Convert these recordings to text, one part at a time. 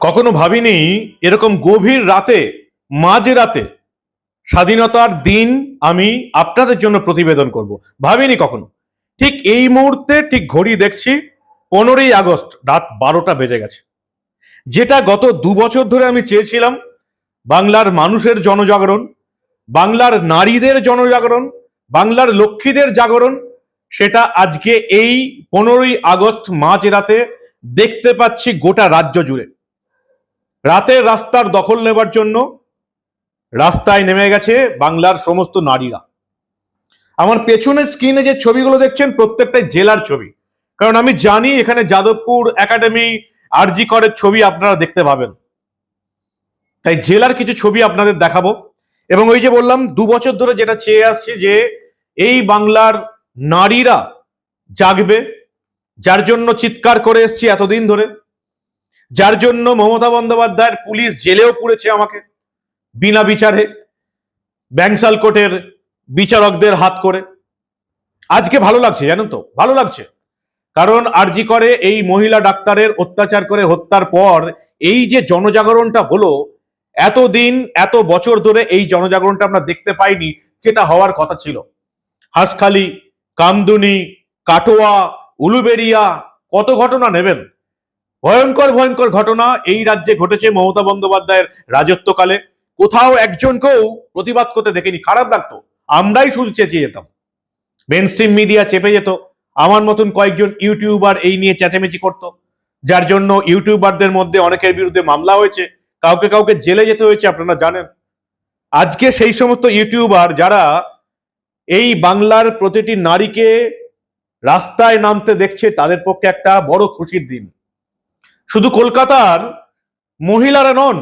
কখনো ভাবিনি এরকম গভীর রাতে, মাঝরাতে, স্বাধীনতার দিন আমি আপনাদের জন্য প্রতিবেদন করব। ভাবিনি কখনো। ঠিক এই মুহূর্তে ঠিক ঘড়ি দেখছি 15ই আগস্ট রাত 12টা বেজে গেছে। যেটা গত 2 বছর ধরে আমি চেয়েছিলাম, বাংলার মানুষের জনজাগরণ, বাংলার নারীদের জনজাগরণ, বাংলার লক্ষ্মীদের জাগরণ, সেটা আজকে এই 15ই আগস্ট মাঝরাতে দেখতে পাচ্ছি গোটা রাজ্য জুড়ে। রাতের রাস্তার দখল নেবার জন্য রাস্তায় নেমে গেছে বাংলার সমস্ত নারীরা। আমার পেছনের স্ক্রিনে যে ছবিগুলো দেখছেন প্রত্যেকটাই জেলার ছবি, কারণ আমি জানি এখানে যাদবপুর একাডেমি, আরজি করের ছবি আপনারা দেখতে পাবেন। তাই জেলার কিছু ছবি আপনাদের দেখাবো। এবং ওই যে বললাম 2 বছর ধরে যেটা চেয়ে আসছি যে এই বাংলার নারীরা জাগবে, যার জন্য চিৎকার করে এসছি এতদিন ধরে, যার জন্য মমতা বন্দ্যোপাধ্যায়ের পুলিশ জেলেও পুরেছে আমাকে বিনা বিচারে, ব্যাংসাল কোর্টের বিচারকদের হাত করে। আজকে ভালো লাগছে, জানেন তো, ভালো লাগছে। কারণ আরজি করে এই মহিলা ডাক্তারের অত্যাচার করে হত্যার পর এই যে জনজাগরণটা হলো, এতদিন এত বছর ধরে এই জনজাগরণটা আমরা দেখতে পাইনি, যেটা হওয়ার কথা ছিল। হাঁসখালি, কামদুনি, কাটোয়া, উলুবেড়িয়া, কত ঘটনা নেবেন। ভয়ঙ্কর ভয়ঙ্কর ঘটনা এই রাজ্যে ঘটেছে মমতা বন্দ্যোপাধ্যায়ের রাজত্বকালে। কোথাও একজনকেও প্রতিবাদ করতে দেখিনি, খারাপ লাগতো। আমরাই শুধু চেঁচিয়ে যেতাম, মেন স্ট্রিম মিডিয়া চেপে যেত, আমার মতন কয়েকজন ইউটিউবার এই নিয়ে চেঁচামেচি করত, যার জন্য ইউটিউবারদের মধ্যে অনেকের বিরুদ্ধে মামলা হয়েছে, কাউকে কাউকে জেলে যেতে হয়েছে, আপনারা জানেন। আজকে সেই সমস্ত ইউটিউবার যারা এই বাংলার প্রতিটি নারীকে রাস্তায় নামতে দেখছে, তাদের পক্ষে একটা বড় খুশির দিন। শুধু কলকাতার মহিলারা নন,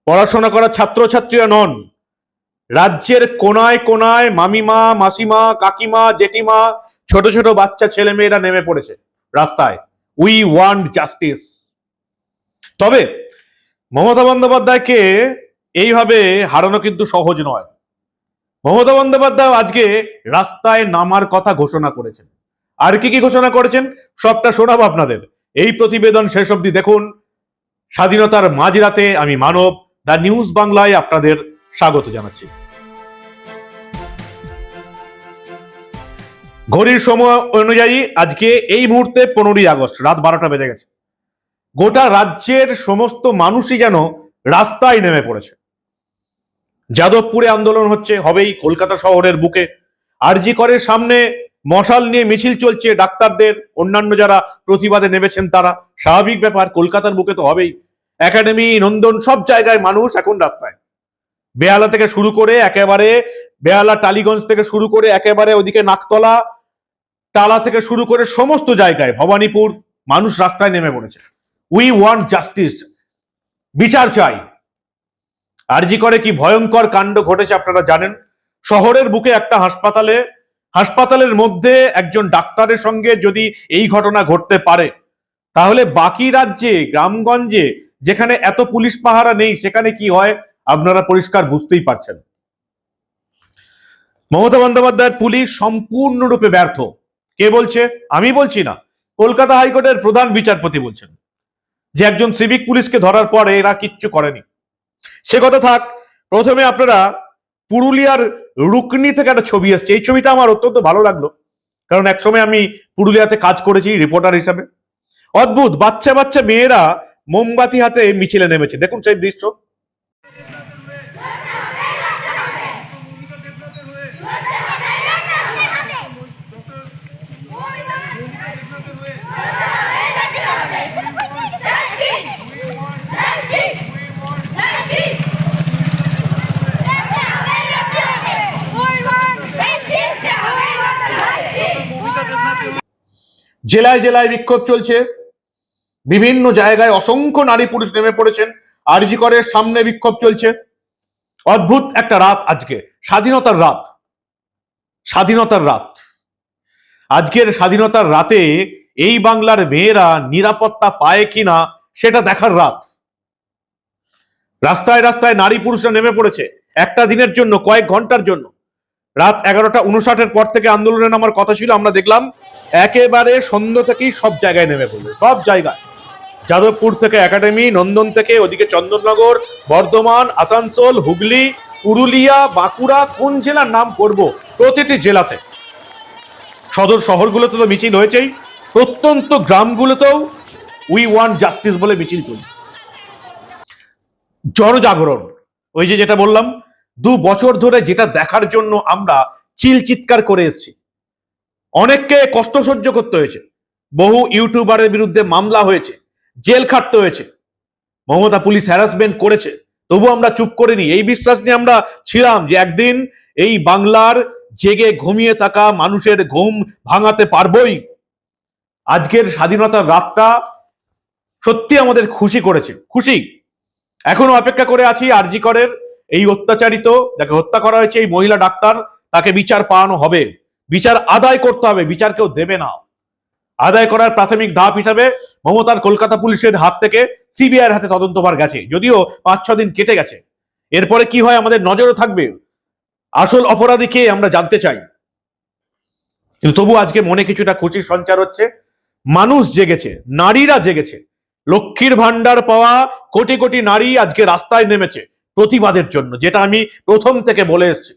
পড়াশোনা করা ছাত্রছাত্রীরা নন, রাজ্যের কোনায় কোনায় মামিমা, মাসিমা, কাকিমা, জেঠিমা, ছোট ছোট বাচ্চা ছেলে মেয়েরা নেমে পড়েছে রাস্তায়। We want justice. তবে মমতা বন্দ্যোপাধ্যায়কে এইভাবে হারানো কিন্তু সহজ নয়। মমতা বন্দ্যোপাধ্যায় আজকে রাস্তায় নামার কথা ঘোষণা করেছেন। আর কি কি ঘোষণা করেছেন সবটা শোনাবো আপনাদের। এই প্রতিবেদন শেষ অবধি দেখুন। স্বাধীনতার মাঝরাতে আমি মানব, দা নিউজ বাংলায় আপনাদের স্বাগত জানাচ্ছি। ঘড়ির সময় অনুযায়ী আজকে এই মুহূর্তে 15ই আগস্ট রাত 12টা বেজে গেছে। গোটা রাজ্যের সমস্ত মানুষই যেন রাস্তায় নেমে পড়েছে। যাদবপুরে আন্দোলন হচ্ছে, হবেই কলকাতা শহরের বুকে। আরজি করের সামনে মশাল নিয়ে মিছিল চলছে ডাক্তারদের, অন্যান্য যারা প্রতিবাদে নেমেছেন তারা। স্বাভাবিক ব্যাপার, কলকাতার বুকে তো হবেই। একাডেমি, নন্দন, সব জায়গায় মানুষ এখন রাস্তায়। বেহালা থেকে শুরু করে একেবারে বেহালা, টালিগঞ্জ থেকে শুরু করে একেবারে ওদিকে নাকতলা, টালা থেকে শুরু করে সমস্ত জায়গায়, ভবানীপুর, মানুষ রাস্তায় নেমে পড়েছে। উই ওয়ান্ট জাস্টিস, বিচার চাই। আরজি করে কি ভয়ঙ্কর কাণ্ড ঘটেছে আপনারা জানেন। শহরের বুকে একটা হাসপাতালের মধ্যে একজন ডাক্তারের সঙ্গে যদি এই ঘটনা ঘটতে পারে, তাহলে বাকি রাজ্যে, গ্রামগঞ্জে, যেখানে এত পুলিশ পাহারা নেই, সেখানে কি হয় আপনারা পরিষ্কার বুঝতেই পারছেন। মমতা বন্দ্যোপাধ্যায়ের পুলিশ সম্পূর্ণরূপে ব্যর্থ। কে বলছে? আমি বলছি না, কলকাতা হাইকোর্টের প্রধান বিচারপতি বলছেন যে একজন সিভিক পুলিশকে ধরার পর এরা কিচ্ছু করেনি। সে কথা থাক, প্রথমে আপনারা পুরুলিয়ার রুকনি থেকে একটা ছবি আসছে। এই ছবিটা আমার অত্যন্ত ভালো লাগলো, কারণ একসময় আমি পুরুলিয়াতে কাজ করেছি রিপোর্টার হিসাবে। অদ্ভুত, বাচ্চা বাচ্চা মেয়েরা মোমবাতি হাতে মিছিলে নেমেছে। দেখুন সেই দৃশ্য। জেলায় জেলায় বিক্ষোভ চলছে, বিভিন্ন জায়গায় অসংখ্য নারী পুরুষ নেমে পড়েছেন। আরজি করের সামনে বিক্ষোভ চলছে। অদ্ভুত একটা রাত আজকে, স্বাধীনতার রাত। স্বাধীনতার রাত, আজকের স্বাধীনতার রাতে এই বাংলার মেয়েরা নিরাপত্তা পায় কিনা সেটা দেখার রাত। রাস্তায় রাস্তায় নারী পুরুষরা নেমে পড়েছে একটা দিনের জন্য, কয়েক ঘন্টার জন্য। রাত 11:59 পর থেকে আন্দোলনে নামার কথা ছিল, আমরা দেখলাম একেবারে সন্ধ্যা থেকেই সব জায়গায় নেমে পড়লো, সব জায়গায়। যাদবপুর থেকে একাডেমি, নন্দন থেকে ওদিকে চন্দননগর, বর্ধমান, আসানসোল, হুগলি, পুরুলিয়া, বাঁকুড়া, কোন জেলার নাম করব, প্রতিটি জেলাতে, সদর শহরগুলোতে তো মিছিল হয়েছেই, প্রত্যন্ত গ্রামগুলোতেও উই ওয়ান্ট জাস্টিস বলে মিছিল চলছে। জনজাগরণ, ওই যে যেটা বললাম, 2 বছর ধরে যেটা দেখার জন্য আমরা চিৎকার করে এসেছি, অনেককে কষ্ট সহ্য করতে হয়েছে, বহু ইউটিউবারের বিরুদ্ধে মামলা হয়েছে, জেল খাটতে হয়েছে, মমতা পুলিশ হ্যারাসমেন্ট করেছে, তবু আমরা চুপ করিনি। এই বিশ্বাস নিয়ে আমরা ছিলাম যে একদিন এই বাংলার জেগে ঘুমিয়ে থাকা মানুষের ঘুম ভাঙাতে পারবই। আজকের স্বাধীনতার রাতটা সত্যি আমাদের খুশি করেছে, খুশি। এখনো অপেক্ষা করে আছি আরজি করের এই অত্যাচারিত, যাকে হত্যা করা হয়েছে, এই মহিলা ডাক্তার, তাকে বিচার পাওয়ানো হবে, বিচার আদায় করতে হবে, বিচার কেউ দেবে না। আদায় করার প্রাথমিক ধাপ হিসাবে মমতার কলকাতা পুলিশের হাত থেকে সিবিআইয়ের হাতে তদন্তভার গেছে, যদিও 5-6 দিন কেটে গেছে। এরপরে কি হয় আমাদের নজরে থাকবে, আসল অপরাধীকে আমরা জানতে চাই। কিন্তু তবু আজকে মনে কিছুটা খুশির সঞ্চার হচ্ছে, মানুষ জেগেছে, নারীরা জেগেছে, লক্ষ্মীর ভান্ডার পাওয়া কোটি কোটি নারী আজকে রাস্তায় নেমেছে প্রতিবাদের জন্য। যেটা আমি প্রথম থেকে বলে এসেছি,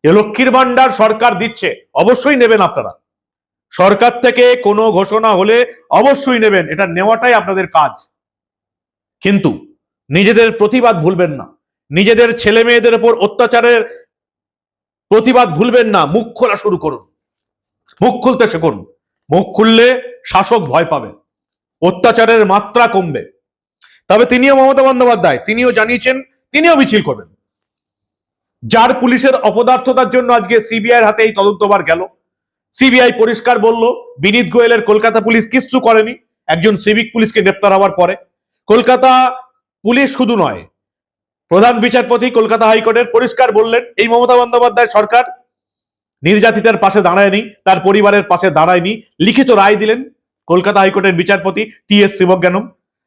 যে লক্ষ্মীর ভান্ডার সরকার দিচ্ছে, অবশ্যই নেবেন আপনারা, সরকার থেকে কোনো ঘোষণা হলে অবশ্যই নেবেন, এটা নেওয়াটাই আপনাদের কাজ। কিন্তু নিজেদের প্রতিবাদ ভুলবেন না, নিজেদের ছেলে মেয়েদের উপর অত্যাচারের প্রতিবাদ ভুলবেন না, মুখ খোলা শুরু করুন, মুখ খুলতে শিখুন। মুখ খুললে শাসক ভয় পাবে, অত্যাচারের মাত্রা কমবে। তবে তিনিও, মমতা বন্দ্যোপাধ্যায়, তিনিও জানিয়েছেন তিনিও মিছিল করবেন। যার পুলিশের অপদার্থতার জন্য আজকে সিবিআইয়ের হাতে এই তদন্তভার গেল, সিবিআই পরিষ্কার বলল বিনীত গোয়েলের কলকাতা পুলিশ কিচ্ছু করেনি একজন সিভিক পুলিশকে গ্রেপ্তার হওয়ার পরে। কলকাতা পুলিশ শুধু নয়, প্রধান বিচারপতি কলকাতা হাইকোর্টের পরিষ্কার বললেন এই মমতা বন্দ্যোপাধ্যায় সরকার নির্যাতিতার পাশে দাঁড়ায়নি, তার পরিবারের পাশে দাঁড়ায়নি। লিখিত রায় দিলেন কলকাতা হাইকোর্টের বিচারপতি টি.এস. শিবজ্ঞানম।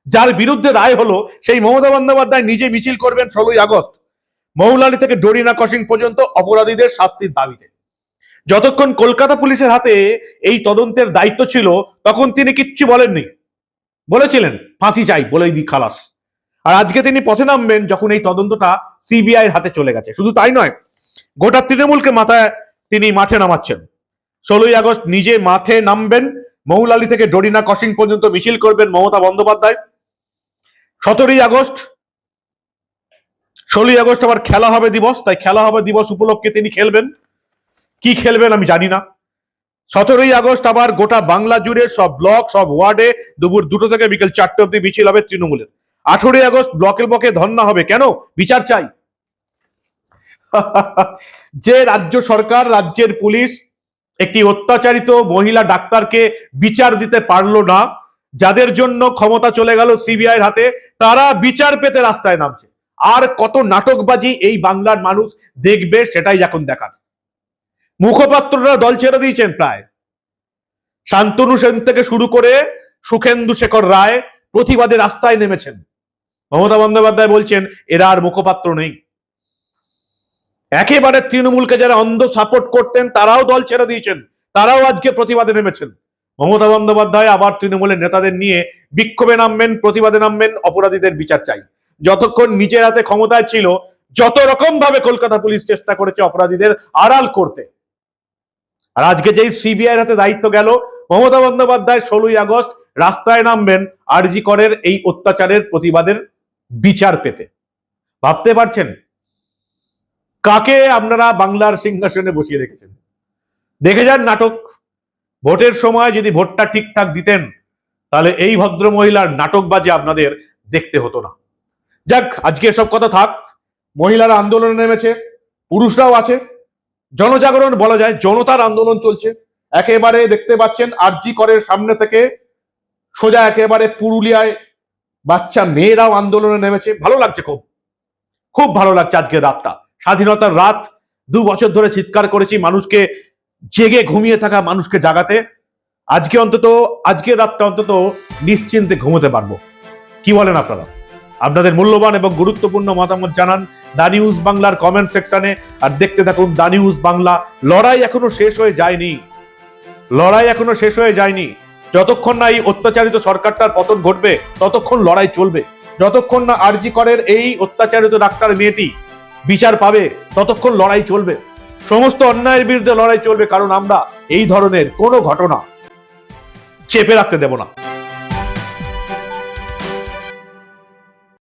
যার বিরুদ্ধে রায় হলো সেই মমতা বন্দ্যোপাধ্যায় নিজে মিছিল করবেন 16ই আগস্ট, মৌলালি থেকে ডরিনা ক্রসিং পর্যন্ত অপরাধীদের শাস্তির দাবিতে। যতক্ষণ কলকাতা পুলিশের হাতে এই তদন্তের দায়িত্ব ছিল তখন তিনি কিচ্ছু বলেননি, বলেছিলেন ফাঁসি চাই বলেই দি খালাস। আর আজকে তিনি পথে নামবেন যখন এই তদন্তটা সিবিআই এর হাতে চলে গেছে। শুধু তাই নয়, গোটা তৃণমূলকে তিনি মাঠে নামাচ্ছেন। 16ই আগস্ট নিজে মাঠে নামবেন, মৌলালি থেকে ডরিনা ক্রসিং পর্যন্ত মিছিল করবেন মমতা বন্দ্যোপাধ্যায়। 17ই আগস্ট, 16ই আগস্ট আবার খেলা হবে দিবস, তাই খেলা হবে দিবস উপলক্ষে তিনি খেলবেন। কি খেলবেন আমি জানি না। 17ই আগস্ট আবার গোটা বাংলা জুড়ে সব ব্লক, সব ওয়ার্ডে দুপুর 2টো থেকে বিকেল 4টে অব্দি মিছিল হবে তৃণমূলের। 18ই আগস্ট ব্লকে ব্লকে ধর্ণা হবে, কেন? বিচার চাই। যে রাজ্য সরকার, রাজ্যের পুলিশ একটি অত্যাচারিত মহিলা ডাক্তারকে বিচার দিতে পারলো না, যাদের জন্য ক্ষমতা চলে গেল সিবিআই এর হাতে, তারা বিচার পেতে রাস্তায় নামছে। আর কত নাটকবাজি এই বাংলার মানুষ দেখবে সেটাই এখন দেখার। মুখপাত্ররা দল ছেড়ে দিয়েছেন প্রায়, শান্তনু সেন থেকে শুরু করে সুখেন্দু শেখর রায় প্রতিবাদে রাস্তায় নেমেছেন। মমতা বন্দ্যোপাধ্যায় বলছেন এরা আর মুখপাত্র নেই। একেবারে তৃণমূলকে যারা অন্ধ সাপোর্ট করতেন তারাও দল ছেড়ে দিয়েছেন, তারাও আজকে প্রতিবাদে নেমেছেন। মমতা বন্দ্যোপাধ্যায় আবার তৃণমূলের নেতাদের নিয়ে বিক্ষোভে নামবেন, প্রতিবাদে নামবেন, অপরাধীদের বিচার চাই। যতক্ষণ নিজের হাতে ক্ষমতায় ছিল যত রকম ভাবে কলকাতা পুলিশ চেষ্টা করেছে অপরাধীদের আড়াল করতে। আর আজকে যেই সিবিআই হাতে দায়িত্ব গেল, মমতা বন্দ্যোপাধ্যায় 16ই আগস্ট রাস্তায় নামবেন আরজি করের এই অত্যাচারের প্রতিবাদের বিচার পেতে। ভাবতে পারছেন কাকে আপনারা বাংলার সিংহাসনে বসিয়ে রেখেছেন? দেখে যান নাটক। ভোটের সময় যদি ভোটটা ঠিকঠাক দিতেন তাহলে এই ভদ্র মহিলার নাটকবাজি আপনাদের দেখতে হতো না। যাক, আজকে সব কথা থাক। মহিলারা আন্দোলনে নেমেছে, পুরুষরাও আছে, জনজাগরণ বলা যায়, জনতার আন্দোলন চলছে। একেবারে দেখতে পাচ্ছেন আরজি করের সামনে থেকে সোজা একেবারে পুরুলিয়ায় বাচ্চা মেয়েরাও আন্দোলনে নেমেছে। ভালো লাগছে, খুব খুব ভালো লাগছে আজকের রাতটা, স্বাধীনতার রাত। 2 বছর ধরে চিৎকার করেছি মানুষকে, জেগে ঘুমিয়ে থাকা মানুষকে জাগাতে। আজকে অন্তত, আজকের রাতটা অন্তত নিশ্চিন্তে ঘুমোতে পারবো। কি বলেন আপনারা? আপনাদের মূল্যবান এবং গুরুত্বপূর্ণ মতামত জানান দা নিউজ বাংলার কমেন্ট সেকশনে। আর দেখতে থাকুন দা নিউজ বাংলা। লড়াই এখনো শেষ হয়ে যায়নি, লড়াই এখনো শেষ হয়ে যায়নি। যতক্ষণ না এই অত্যাচারিত সরকারটার পতন ঘটবে ততক্ষণ লড়াই চলবে। যতক্ষণ না আরজি করের এই অত্যাচারিত ডাক্তার মেয়েটি বিচার পাবে ততক্ষণ লড়াই চলবে। সমস্ত অন্যায়ের বিরুদ্ধে লড়াই চলবে, কারণ আমরা এই ধরনের কোনো ঘটনা চেপে রাখতে দেব না।